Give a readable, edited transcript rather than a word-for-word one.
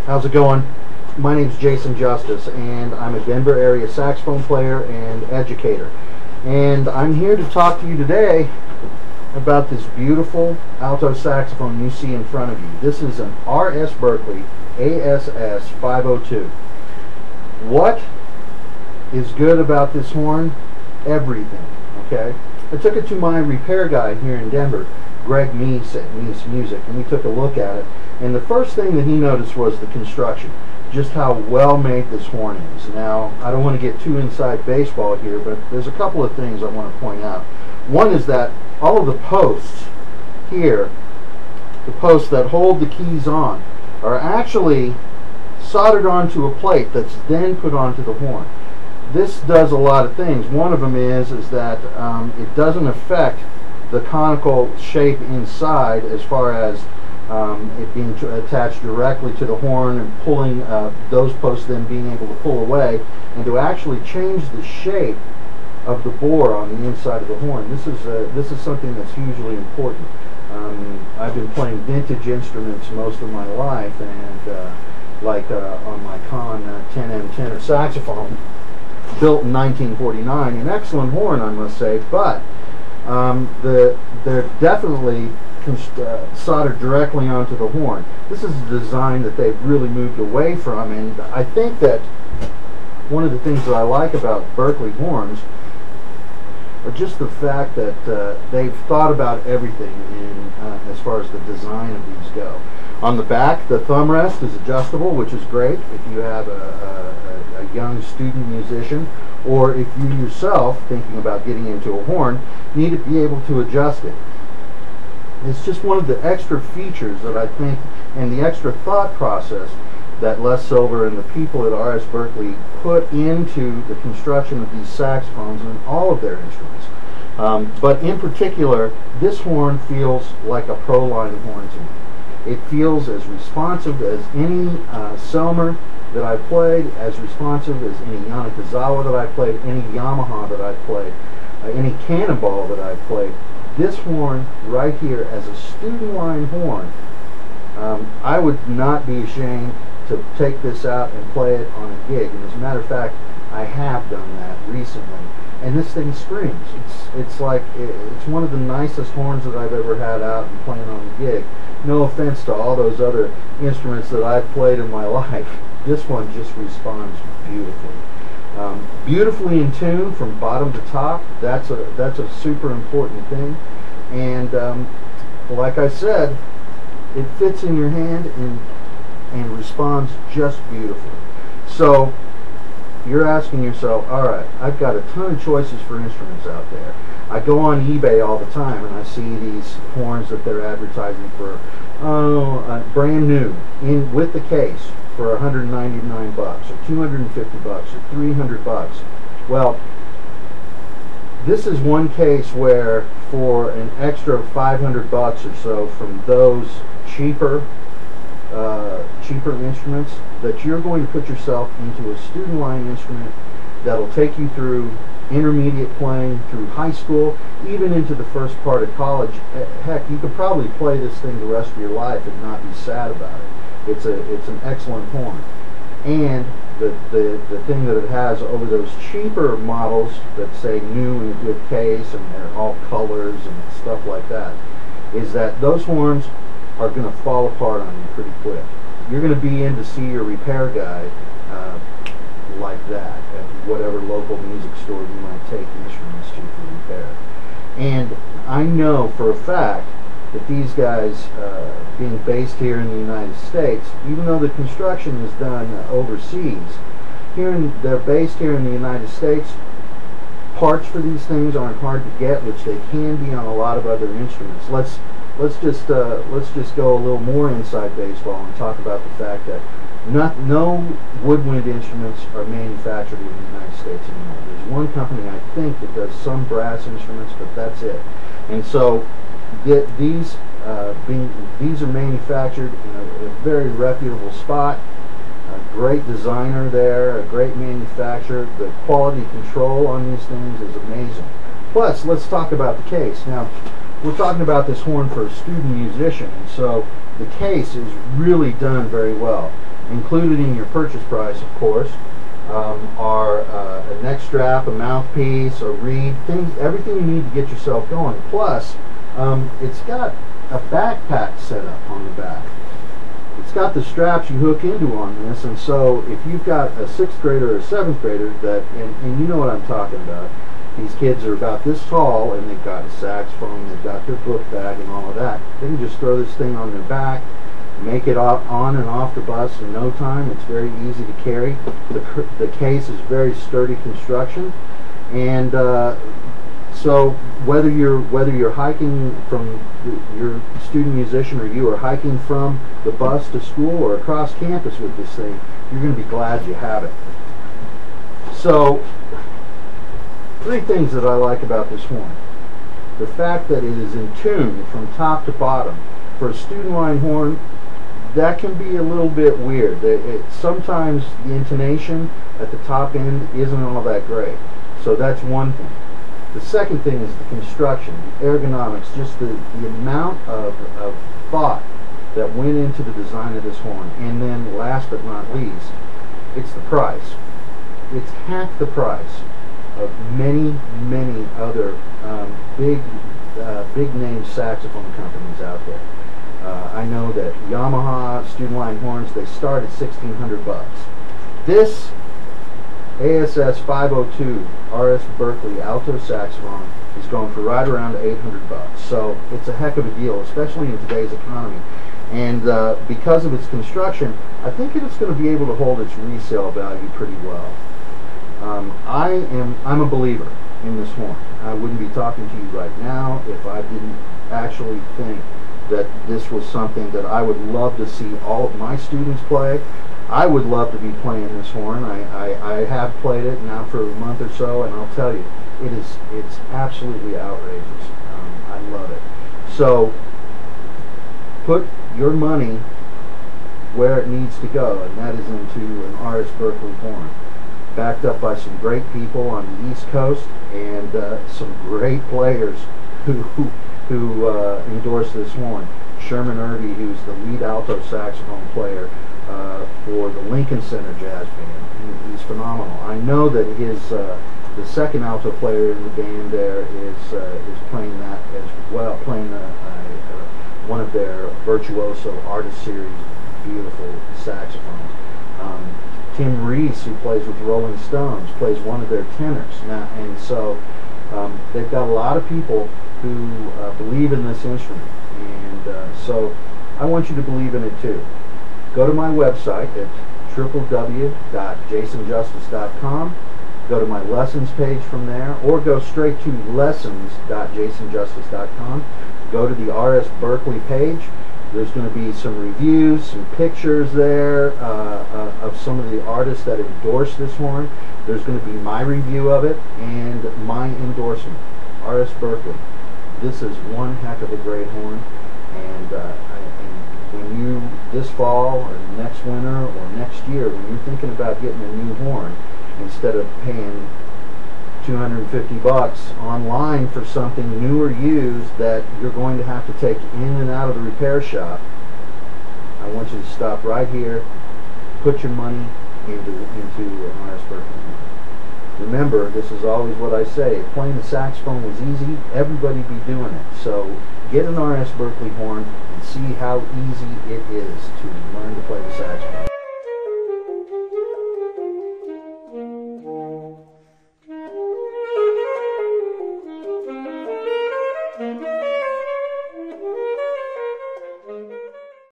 How's it going? My name's Jason Justice, and I'm a Denver area saxophone player and educator. And I'm here to talk to you today about this beautiful alto saxophone you see in front of you. This is an RS Berkeley ASS 502. What is good about this horn? Everything, okay? I took it to my repair guy here in Denver, Greg Meese at Meese Music, and we took a look at it. And the first thing that he noticed was the construction, just how well made this horn is. Now, I don't want to get too inside baseball here, but there's a couple of things I want to point out. One is that all of the posts here, the posts that hold the keys on, are actually soldered onto a plate that's then put onto the horn. This does a lot of things. One of them is that it doesn't affect the conical shape inside as far as it being attached directly to the horn and pulling those posts then being able to pull away and to actually change the shape of the bore on the inside of the horn. This is something that's hugely important. I've been playing vintage instruments most of my life, and like on my Con 10M tenor saxophone, built in 1949, an excellent horn, I must say, but they're definitely soldered directly onto the horn. This is a design that they've really moved away from, and I think that one of the things that I like about Berkeley horns are just the fact that they've thought about everything in as far as the design of these go. On the back, the thumb rest is adjustable, which is great if you have a young student musician, or if you yourself, thinking about getting into a horn, need to be able to adjust it. It's just one of the extra features that I think, and the extra thought process that Les Silver and the people at RS Berkeley put into the construction of these saxophones and all of their instruments. But in particular, this horn feels like a pro-line horn to me. It feels as responsive as any Selmer that I've played, as responsive as any Yanakazawa that I've played, any Yamaha that I've played, any Cannonball that I've played. This horn right here, as a student line horn, I would not be ashamed to take this out and play it on a gig. And as a matter of fact, I have done that recently. And this thing screams. It's like, it's one of the nicest horns that I've ever had out and playing on a gig. No offense to all those other instruments that I've played in my life. This one just responds beautifully. Beautifully in tune from bottom to top. That's a super important thing. And like I said, it fits in your hand and responds just beautifully. So you're asking yourself, all right, I've got a ton of choices for instruments out there. I go on eBay all the time and I see these horns that they're advertising for brand new with the case for 199 bucks or 250 bucks or 300 bucks. Well, this is one case where for an extra 500 bucks or so from those cheaper instruments, that you're going to put yourself into a student line instrument that'll take you through intermediate playing, through high school, even into the first part of college. Heck, you could probably play this thing the rest of your life and not be sad about it. It's an excellent horn. And the thing that it has over those cheaper models that say new in a good case and they're all colors and stuff like that, is that those horns are going to fall apart on you pretty quick. You're going to be in to see your repair guy like that at whatever local music store you might take instruments to for repair. And I know for a fact that these guys, being based here in the United States, even though the construction is done overseas, they're based here in the United States, parts for these things aren't hard to get, which they can be on a lot of other instruments. Let's just go a little more inside baseball and talk about the fact that no woodwind instruments are manufactured in the United States anymore. There's one company, I think, that does some brass instruments, but that's it. And so these are manufactured in a very reputable spot. A great designer there, a great manufacturer. The quality control on these things is amazing. Plus, let's talk about the case. Now, we're talking about this horn for a student musician, and so the case is really done very well. Included in your purchase price, of course, are a neck strap, a mouthpiece, a reed, everything you need to get yourself going. Plus, it's got a backpack set up on the back. It's got the straps you hook into on this, and so if you've got a 6th grader or a 7th grader and you know what I'm talking about, these kids are about this tall and they've got a saxophone, they've got their book bag and all of that. They can just throw this thing on their back, make it on and off the bus in no time. It's very easy to carry. The case is very sturdy construction, and so whether you're hiking from your student musician or you are hiking from the bus to school or across campus with this thing, you're going to be glad you have it. So 3 things that I like about this horn. The fact that it is in tune from top to bottom. For a student line horn, that can be a little bit weird. Sometimes the intonation at the top end isn't all that great. So that's one thing. The second thing is the construction, the ergonomics, just the amount of thought that went into the design of this horn. And then last but not least, it's the price. It's half the price of many other big name saxophone companies out there. I know that Yamaha student line horns, they start at $1,600. This ASS 502 RS Berkeley Alto Saxophone is going for right around $800. So it's a heck of a deal, especially in today's economy. And because of its construction, I think it's going to be able to hold its resale value pretty well. I'm a believer in this horn. I wouldn't be talking to you right now if I didn't actually think that this was something that I would love to see all of my students play. I would love to be playing this horn. I have played it now for a month or so, and I'll tell you, it's absolutely outrageous. I love it. So put your money where it needs to go, and that is into an RS Berkeley horn, backed up by some great people on the East Coast and some great players who endorse this horn. Sherman Irby, who's the lead alto saxophone player for the Lincoln Center Jazz Band. He's phenomenal. I know that the second alto player in the band there is playing that as well, playing one of their Virtuoso Artist Series beautiful saxophones. Tim Reese, who plays with Rolling Stones, plays one of their tenors now, and so they've got a lot of people who believe in this instrument, and so I want you to believe in it too. Go to my website at www.jasonjustice.com. Go to my lessons page from there, or go straight to lessons.jasonjustice.com. Go to the RS Berkeley page. There's going to be some reviews, some pictures there of some of the artists that endorse this horn. There's going to be my review of it and my endorsement, RS Berkeley. This is one heck of a great horn, and when you, this fall or next winter or next year, when you're thinking about getting a new horn, instead of paying $250 online for something new or used that you're going to have to take in and out of the repair shop, I want you to stop right here, put your money into an RS Berkeley. Remember, this is always what I say, if playing the saxophone was easy, everybody'd be doing it. So get an RS Berkeley horn and see how easy it is to learn.